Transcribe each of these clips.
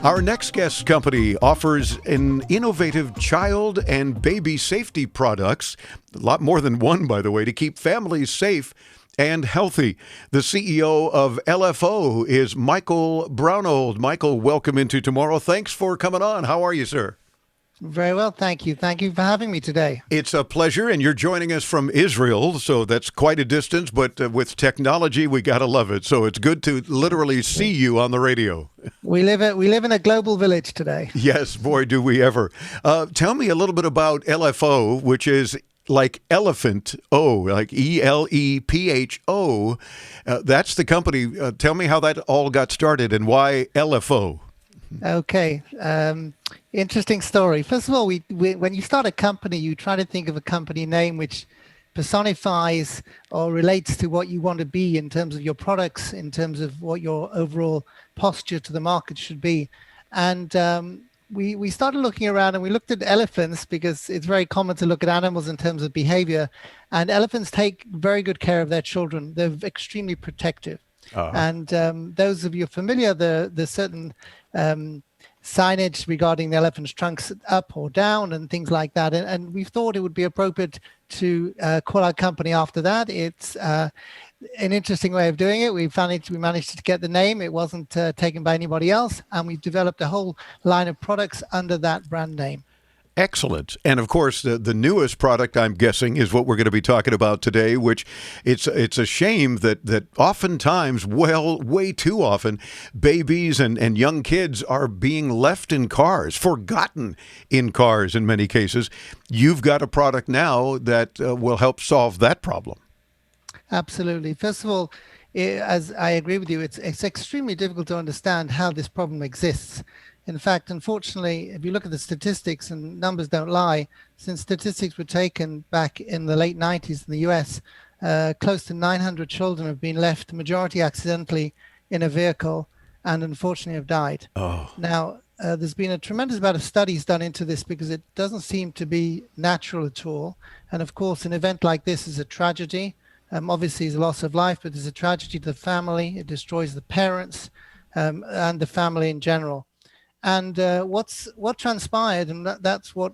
Our next guest company offers an innovative child and baby safety products, a lot more than one, by the way, to keep families safe and healthy. The CEO of Elepho is Michael Braunold. Michael, welcome into Tomorrow. Thanks for coming on. How are you, sir? Very well, thank you. Thank you for having me today. It's a pleasure, and you're joining us from Israel, so that's quite a distance, but with technology, we got to love it. So it's good to literally see you on the radio. We live in a global village today. Yes, boy, do we ever. Tell me a little bit about Elepho, which is like elephant, like Elepho. That's the company. Tell me how that all got started and why Elepho. Okay. Interesting story. First of all, we when you start a company, you try to think of a company name which personifies or relates to what you want to be in terms of your products, in terms of what your overall posture to the market should be. And we started looking around and we looked at elephants because it's very common to look at animals in terms of behavior. And elephants take very good care of their children. They're extremely protective. And those of you familiar, there's certain signage regarding the elephant's trunks up or down and things like that. And we thought it would be appropriate to call our company after that. It's an interesting way of doing it. We managed to get the name. It wasn't taken by anybody else. And we developed a whole line of products under that brand name. Excellent. And of course, the newest product, I'm guessing, is what we're going to be talking about today, which it's a shame that oftentimes, way too often, babies and young kids are being left in cars, forgotten in cars in many cases. You've got a product now that will help solve that problem. Absolutely. First of all, as I agree with you, it's extremely difficult to understand how this problem exists. In fact, unfortunately, if you look at the statistics, and numbers don't lie, since statistics were taken back in the late 90s in the US, close to 900 children have been left, majority accidentally, in a vehicle, and unfortunately have died. Now, there's been a tremendous amount of studies done into this because it doesn't seem to be natural at all. And of course, an event like this is a tragedy. Obviously, it's a loss of life, but it's a tragedy to the family. It destroys the parents and the family in general. And what transpired, and that's what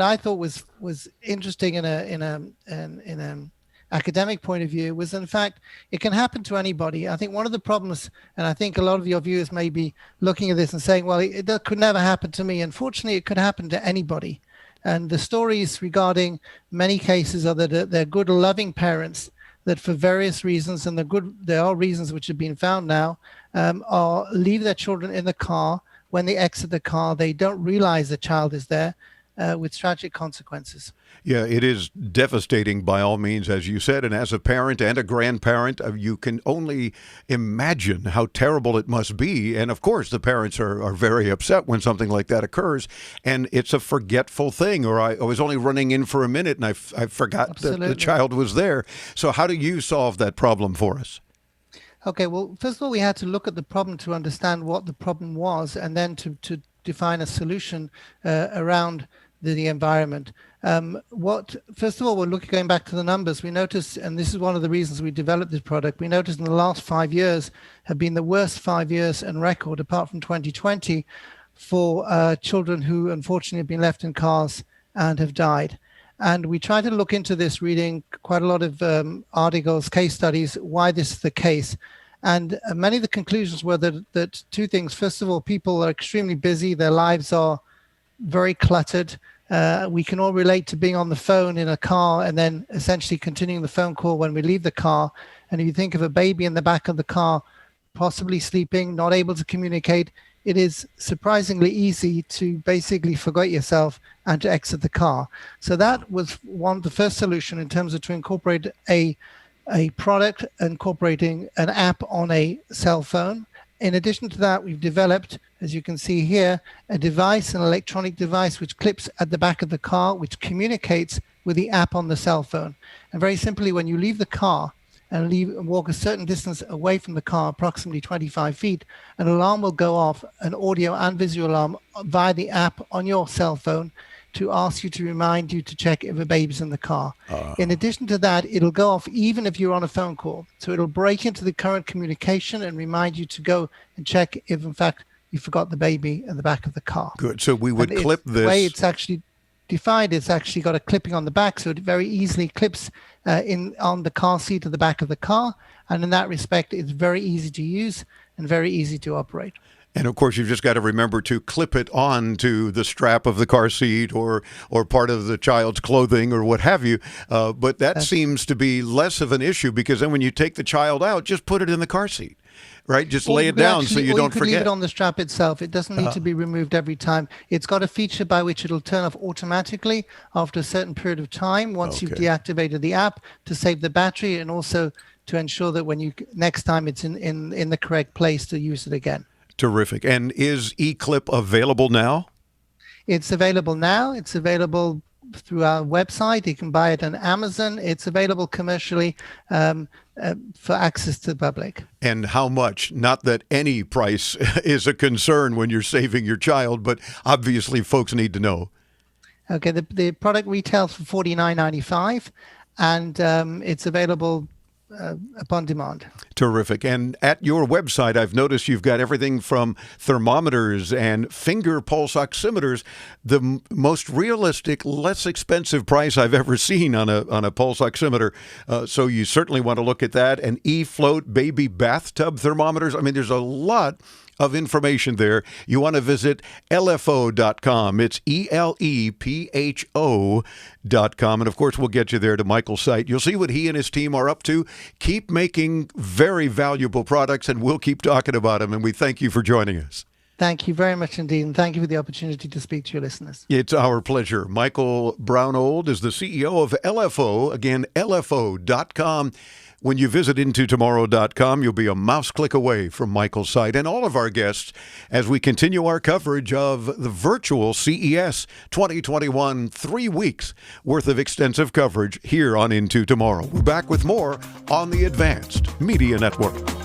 I thought was interesting in an academic point of view, was in fact it can happen to anybody. I think one of the problems, and I think a lot of your viewers may be looking at this and saying, well, it could never happen to me. Unfortunately, it could happen to anybody. And the stories regarding many cases are that they're good, loving parents that for various reasons, and there are reasons which have been found now, or leave their children in the car. When they exit the car, they don't realize the child is there, with tragic consequences. Yeah, it is devastating by all means, as you said. And as a parent and a grandparent, you can only imagine how terrible it must be. And of course, the parents are very upset when something like that occurs. And it's a forgetful thing. Or I was only running in for a minute and I forgot Absolutely. that the child was there. So how do you solve that problem for us? Okay, well, first of all, we had to look at the problem to understand what the problem was, and then to define a solution around the environment. First of all, going back to the numbers, we noticed, and this is one of the reasons we developed this product, we noticed in the last 5 years have been the worst 5 years in record, apart from 2020, for children who unfortunately have been left in cars and have died. And we tried to look into this, reading quite a lot of articles, case studies, why this is the case. And many of the conclusions were that two things. First of all, people are extremely busy. Their lives are very cluttered. We can all relate to being on the phone in a car and then essentially continuing the phone call when we leave the car. And if you think of a baby in the back of the car, possibly sleeping, not able to communicate, it is surprisingly easy to basically forget yourself and to exit the car. So that was the first solution in terms of to incorporate a product incorporating an app on a cell phone. In addition to that, we've developed, as you can see here, an electronic device which clips at the back of the car, which communicates with the app on the cell phone. And very simply, when you leave the car, and walk a certain distance away from the car, approximately 25 feet, an alarm will go off, an audio and visual alarm via the app on your cell phone. to ask you to remind you to check if a baby's in the car. In addition to that, it'll go off even if you're on a phone call. So it'll break into the current communication and remind you to go and check if, in fact, you forgot the baby in the back of the car. Good. So we would clip this. The way it's actually defined, it's actually got a clipping on the back, so it very easily clips in on the car seat at the back of the car. And in that respect, it's very easy to use and very easy to operate. And of course, you've just got to remember to clip it on to the strap of the car seat or part of the child's clothing or what have you. But that seems to be less of an issue, because then when you take the child out, just put it in the car seat, right? Just lay it down so you don't forget. Leave it on the strap itself. It doesn't need to be removed every time. It's got a feature by which it'll turn off automatically after a certain period of time once you've deactivated the app, to save the battery and also to ensure that when you next time it's in the correct place to use it again. Terrific. And is eClip available now? It's available now. It's available through our website. You can buy it on Amazon. It's available commercially for access to the public. And how much? Not that any price is a concern when you're saving your child, but obviously folks need to know. Okay, the product retails for $49.95, and it's available upon demand. Terrific. And at your website, I've noticed you've got everything from thermometers and finger pulse oximeters, the most realistic, less expensive price I've ever seen on a pulse oximeter. So you certainly want to look at that. And eFloat baby bathtub thermometers. I mean, there's a lot of information there. You want to visit elepho.com. It's ELEPHO.com. And of course, we'll get you there to Michael's site. You'll see what he and his team are up to. Keep making very valuable products, and we'll keep talking about them. And we thank you for joining us. Thank you very much indeed. And thank you for the opportunity to speak to your listeners. It's our pleasure. Michael Braunold is the CEO of Elepho. Again, elepho.com. When you visit intotomorrow.com, you'll be a mouse click away from Michael's site and all of our guests as we continue our coverage of the virtual CES 2021, 3 weeks worth of extensive coverage here on Into Tomorrow. We're back with more on the Advanced Media Network.